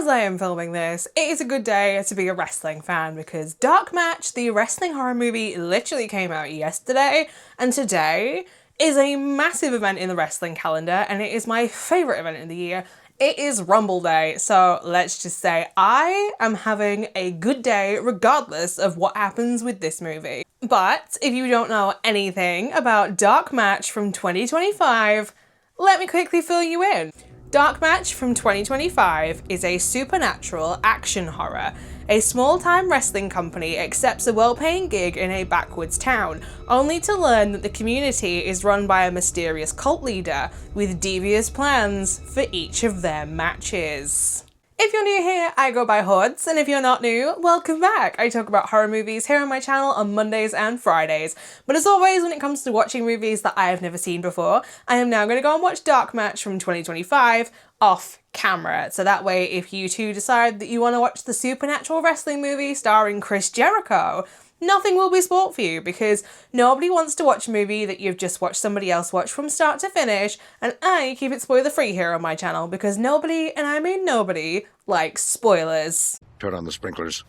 As I am filming this, it is a good day to be a wrestling fan because Dark Match, the wrestling horror movie, literally came out yesterday, and today is a massive event in the wrestling calendar, and it is my favourite event in the year. It is Rumble Day, so let's just say I am having a good day regardless of what happens with this movie. But if you don't know anything about Dark Match from 2025, let me quickly fill you in. Dark Match from 2025 is a supernatural action horror. A small-time wrestling company accepts a well-paying gig in a backwoods town, only to learn that the community is run by a mysterious cult leader with devious plans for each of their matches. If you're new here, I go by Hordes, and if you're not new, welcome back! I talk about horror movies here on my channel on Mondays and Fridays, but as always, when it comes to watching movies that I have never seen before, I am now going to go and watch Dark Match from 2025 off camera, so that way if you two decide that you want to watch the supernatural wrestling movie starring Chris Jericho, nothing will be spoiled for you because nobody wants to watch a movie that you've just watched somebody else watch from start to finish, and I keep it spoiler free here on my channel because nobody, and I mean nobody, likes spoilers. Turn on the sprinklers.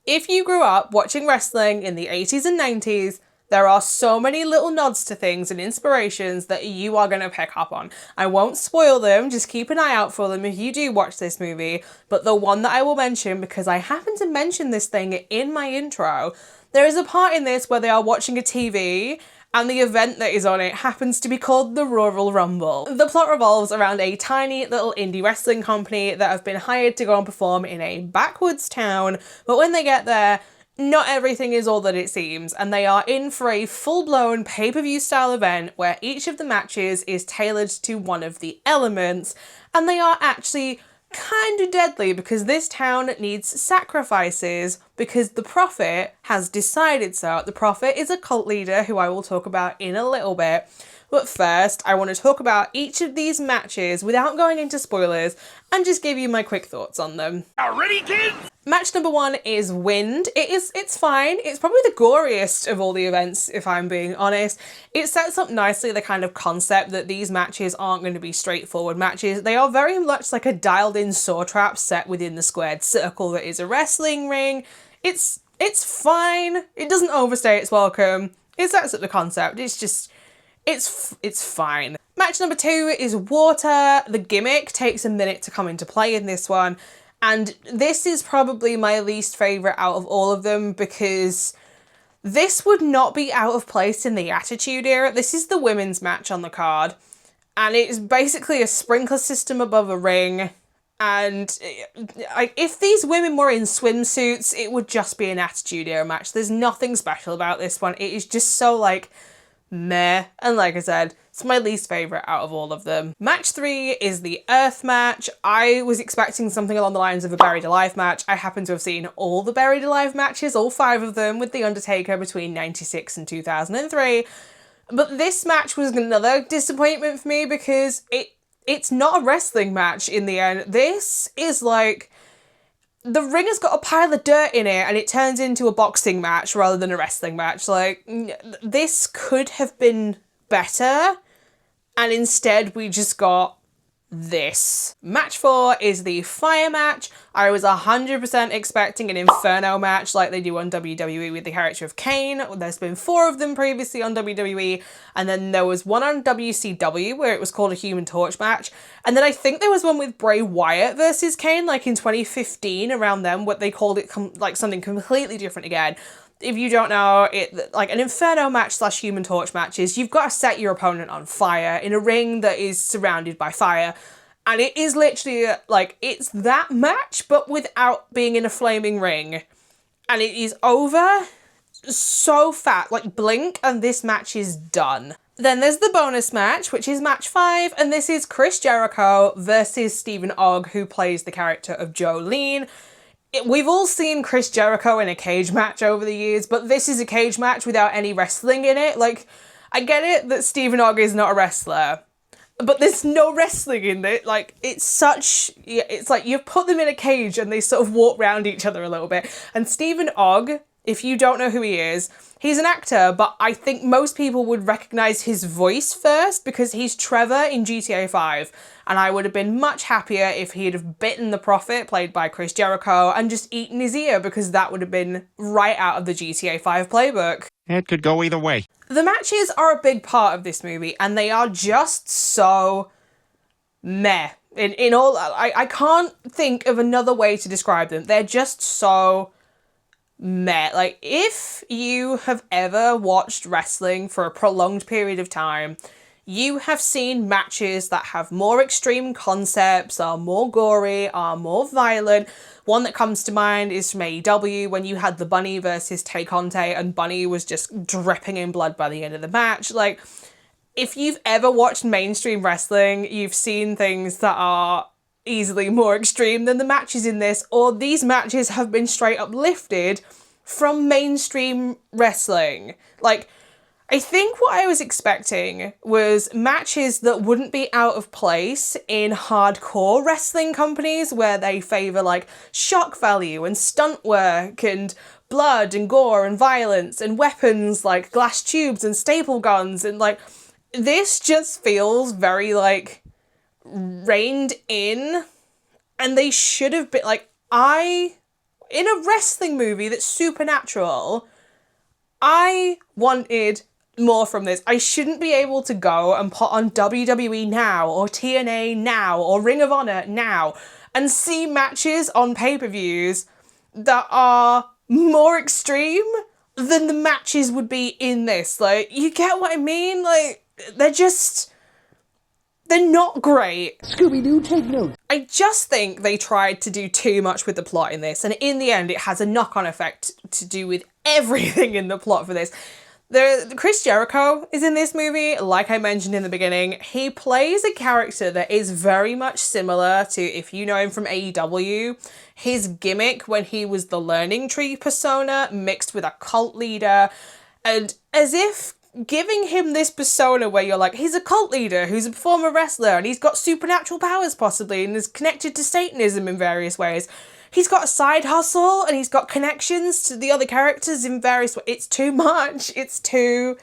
If you grew up watching wrestling in the 80s and 90s, there are so many little nods to things and inspirations that you are going to pick up on. I won't spoil them, just keep an eye out for them if you do watch this movie, but the one that I will mention, because I happen to mention this thing in my intro, there is a part in this where they are watching a TV and the event that is on it happens to be called the Rural Rumble. The plot revolves around a tiny little indie wrestling company that have been hired to go and perform in a backwoods town, but when they get there, not everything is all that it seems, and they are in for a full-blown pay-per-view style event where each of the matches is tailored to one of the elements, and they are actually kind of deadly because this town needs sacrifices because the Prophet has decided so. The Prophet is a cult leader who I will talk about in a little bit. But first, I want to talk about each of these matches without going into spoilers and just give you my quick thoughts on them. Ready, kids? Match number one is Wind. It's fine. It's probably the goriest of all the events, if I'm being honest. It sets up nicely the kind of concept that these matches aren't going to be straightforward matches. They are very much like a dialed-in saw trap set within the squared circle that is a wrestling ring. It's fine. It doesn't overstay its welcome. It sets up the concept. It's fine. Match number two is Water. The gimmick takes a minute to come into play in this one, and this is probably my least favourite out of all of them because this would not be out of place in the Attitude Era. This is the women's match on the card, and it's basically a sprinkler system above a ring, and if these women were in swimsuits, it would just be an Attitude Era match. There's nothing special about this one. It is just so, like, meh, and like I said, it's my least favourite out of all of them. Match three is the Earth match. I was expecting something along the lines of a Buried Alive match. I happen to have seen all the Buried Alive matches, all 5 of them, with The Undertaker between 96 and 2003. But this match was another disappointment for me because it's not a wrestling match in the end. This is like, the ring has got a pile of dirt in it and it turns into a boxing match rather than a wrestling match. Like, this could have been better, and instead we just got this. Match four is the Fire match. I was 100% expecting an Inferno match like they do on WWE with the character of Kane. There's been 4 of them previously on WWE, and then there was one on WCW where it was called a Human Torch match, and then I think there was one with Bray Wyatt versus Kane like in 2015 around then, what they called it like something completely different again. If you don't know, like an Inferno match / Human Torch match is you've got to set your opponent on fire in a ring that is surrounded by fire. And it is literally like, it's that match, but without being in a flaming ring. And it is over so fast, like blink, and this match is done. Then there's the bonus match, which is match 5, and this is Chris Jericho versus Stephen Ogg, who plays the character of Jolene. We've all seen Chris Jericho in a cage match over the years, but this is a cage match without any wrestling in it. Like, I get it that Stephen Ogg is not a wrestler, but there's no wrestling in it. Like, it's like you've put them in a cage and they sort of walk around each other a little bit. And Stephen Ogg If you don't know who he is, he's an actor, but I think most people would recognize his voice first because he's Trevor in GTA 5. And I would have been much happier if he'd have bitten the Prophet, played by Chris Jericho, and just eaten his ear, because that would have been right out of the GTA 5 playbook. It could go either way. The matches are a big part of this movie, and they are just so meh. In all, I can't think of another way to describe them. They're just so meh. Like, if you have ever watched wrestling for a prolonged period of time, you have seen matches that have more extreme concepts, are more gory, are more violent. One that comes to mind is from AEW, when you had the Bunny versus Tay Conte, and Bunny was just dripping in blood by the end of the match. Like, if you've ever watched mainstream wrestling, you've seen things that are easily more extreme than the matches in this, or these matches have been straight up lifted from mainstream wrestling. Like, I think what I was expecting was matches that wouldn't be out of place in hardcore wrestling companies where they favour, like, shock value and stunt work and blood and gore and violence and weapons like glass tubes and staple guns, and, like, this just feels very, like, reined in, and they should have been, like, in a wrestling movie that's supernatural, I wanted more from this. I shouldn't be able to go and put on WWE Now, or TNA Now, or Ring of Honor Now, and see matches on pay-per-views that are more extreme than the matches would be in this. Like, you get what I mean? Like, they're not great. Scooby-Doo, take note. I just think they tried to do too much with the plot in this, and in the end it has a knock-on effect to do with everything in the plot for this. Chris Jericho is in this movie, like I mentioned in the beginning. He plays a character that is very much similar to, if you know him from AEW, his gimmick when he was the Learning Tree persona mixed with a cult leader, and as if giving him this persona where you're like, he's a cult leader who's a former wrestler and he's got supernatural powers possibly and is connected to Satanism in various ways. He's got a side hustle and he's got connections to the other characters in various ways. It's too much. It's too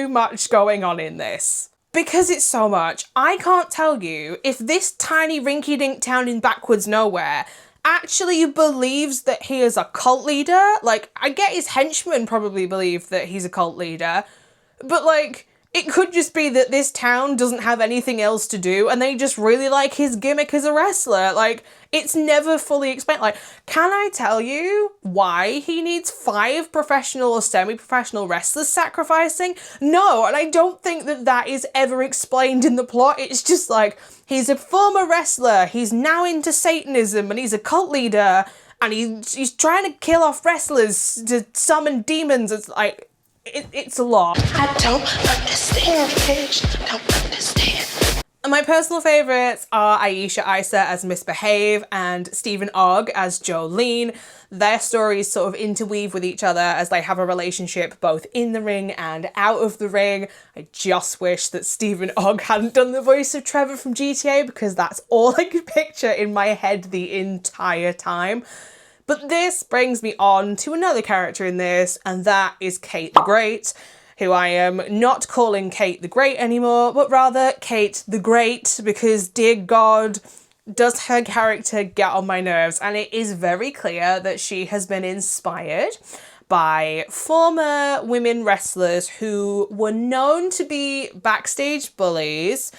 much going on in this. Because it's so much, I can't tell you if this tiny rinky-dink town in backwoods nowhere actually believes that he is a cult leader. Like, I get his henchmen probably believe that he's a cult leader, but, like, it could just be that this town doesn't have anything else to do and they just really like his gimmick as a wrestler. Like, it's never fully explained. Like, can I tell you why he needs 5 professional or semi-professional wrestlers sacrificing? No, and I don't think that that is ever explained in the plot. It's just like, he's a former wrestler, he's now into Satanism, and he's a cult leader, and he's trying to kill off wrestlers to summon demons. It's like, it's a lot. I don't understand, bitch. I don't understand. And my personal favourites are Aisha Isa as Miss Behave and Stephen Ogg as Jolene. Their stories sort of interweave with each other as they have a relationship both in the ring and out of the ring. I just wish that Stephen Ogg hadn't done the voice of Trevor from GTA, because that's all I could picture in my head the entire time. But this brings me on to another character in this, and that is Kate the Great, who I am not calling Kate the Great anymore, but rather Kate the Great, because, dear God, does her character get on my nerves. And it is very clear that she has been inspired by former women wrestlers who were known to be backstage bullies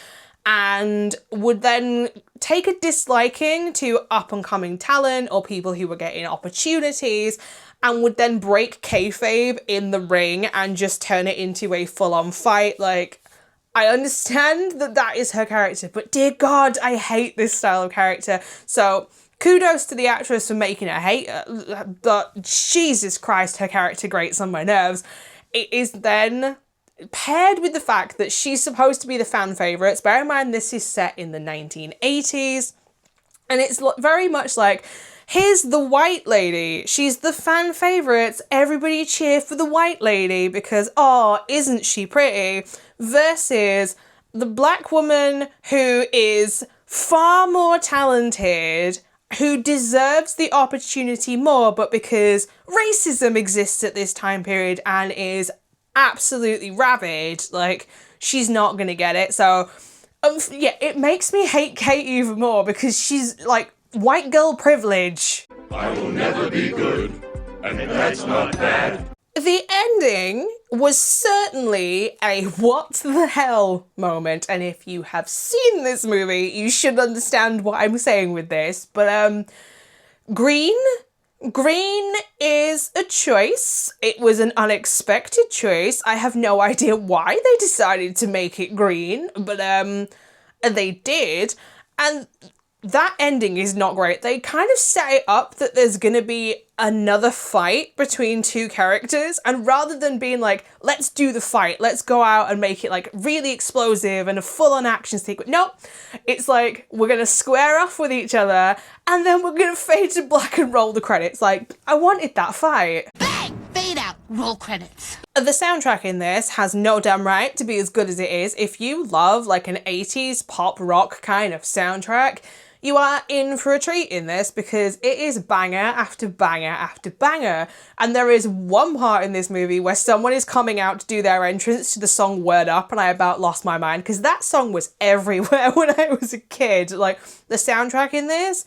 and would then take a disliking to up-and-coming talent or people who were getting opportunities, and would then break kayfabe in the ring and just turn it into a full-on fight. Like, I understand that that is her character, but dear God, I hate this style of character. So kudos to the actress for making her hate her, but Jesus Christ, her character grates on my nerves. It is then paired with the fact that she's supposed to be the fan favourites. Bear in mind, this is set in the 1980s, and it's very much like, here's the white lady, she's the fan favourites, everybody cheer for the white lady because, oh, isn't she pretty, versus the black woman who is far more talented who deserves the opportunity more, but because racism exists at this time period and is absolutely rabid, like, she's not gonna get it. So, yeah, it makes me hate Kate even more because she's, like, white girl privilege. I will never be good, and that's not bad. The ending was certainly a what the hell moment, and if you have seen this movie, you should understand what I'm saying with this, but green is a choice. It was an unexpected choice. I have no idea why they decided to make it green, but they did, and that ending is not great. They kind of set it up that there's gonna be another fight between two characters, and rather than being like, let's do the fight, let's go out and make it like really explosive and a full-on action sequence. Nope. It's like, we're gonna square off with each other and then we're gonna fade to black and roll the credits. Like, I wanted that fight. Bang! Fade out. Roll credits. The soundtrack in this has no damn right to be as good as it is. If you love like an 80s pop rock kind of soundtrack, you are in for a treat in this because it is banger after banger after banger. And there is one part in this movie where someone is coming out to do their entrance to the song Word Up, and I about lost my mind because that song was everywhere when I was a kid. Like, the soundtrack in this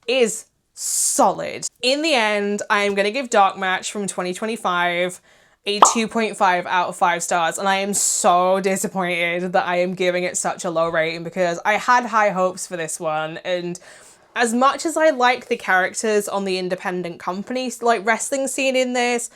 is solid. In the end, I am going to give Dark Match from 2025 a 2.5 out of 5 stars, and I am so disappointed that I am giving it such a low rating because I had high hopes for this one, and as much as I like the characters on the independent company like wrestling scene in this,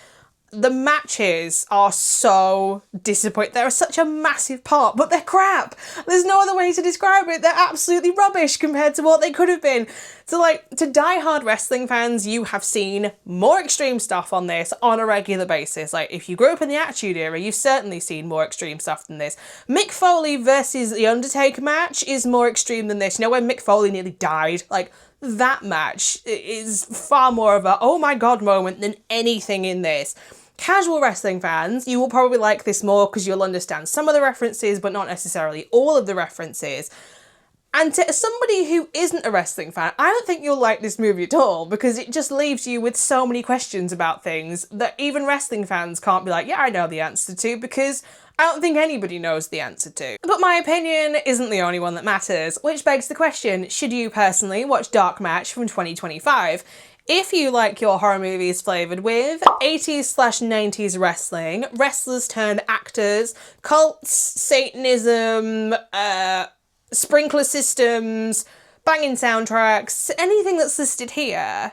the matches are so disappointing. They're such a massive part, but they're crap. There's no other way to describe it. They're absolutely rubbish compared to what they could have been. So, like, to die-hard wrestling fans, you have seen more extreme stuff on this on a regular basis. Like, if you grew up in the Attitude Era, you've certainly seen more extreme stuff than this. Mick Foley versus The Undertaker match is more extreme than this. You know, when Mick Foley nearly died? Like, that match is far more of a oh my god moment than anything in this. Casual wrestling fans, you will probably like this more because you'll understand some of the references, but not necessarily all of the references. And to somebody who isn't a wrestling fan, I don't think you'll like this movie at all because it just leaves you with so many questions about things that even wrestling fans can't be like, yeah, I know the answer to, because I don't think anybody knows the answer to. But my opinion isn't the only one that matters, which begs the question, should you personally watch Dark Match from 2025? If you like your horror movies flavoured with 80s/90s wrestling, wrestlers turned actors, cults, Satanism, sprinkler systems, banging soundtracks, anything that's listed here,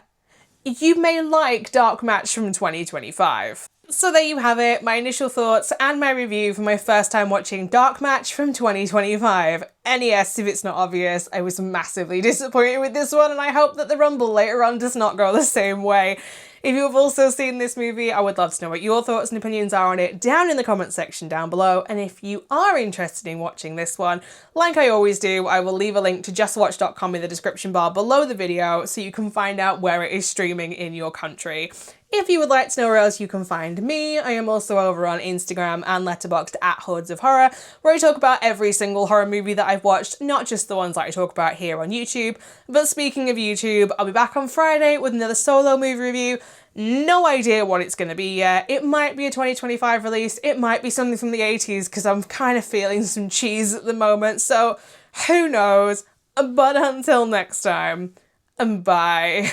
you may like Dark Match from 2025. So there you have it, my initial thoughts and my review for my first time watching Dark Match from 2025. And yes, if it's not obvious, I was massively disappointed with this one, and I hope that the Rumble later on does not go the same way. If you have also seen this movie, I would love to know what your thoughts and opinions are on it down in the comment section down below. And if you are interested in watching this one, like I always do, I will leave a link to justwatch.com in the description bar below the video so you can find out where it is streaming in your country. If you would like to know where else you can find me, I am also over on Instagram and Letterboxd at HordesOfHorror, where I talk about every single horror movie that I've watched, not just the ones that I talk about here on YouTube. But speaking of YouTube, I'll be back on Friday with another solo movie review. No idea what it's going to be yet. It might be a 2025 release, it might be something from the 80s, because I'm kind of feeling some cheese at the moment, so who knows. But until next time, bye.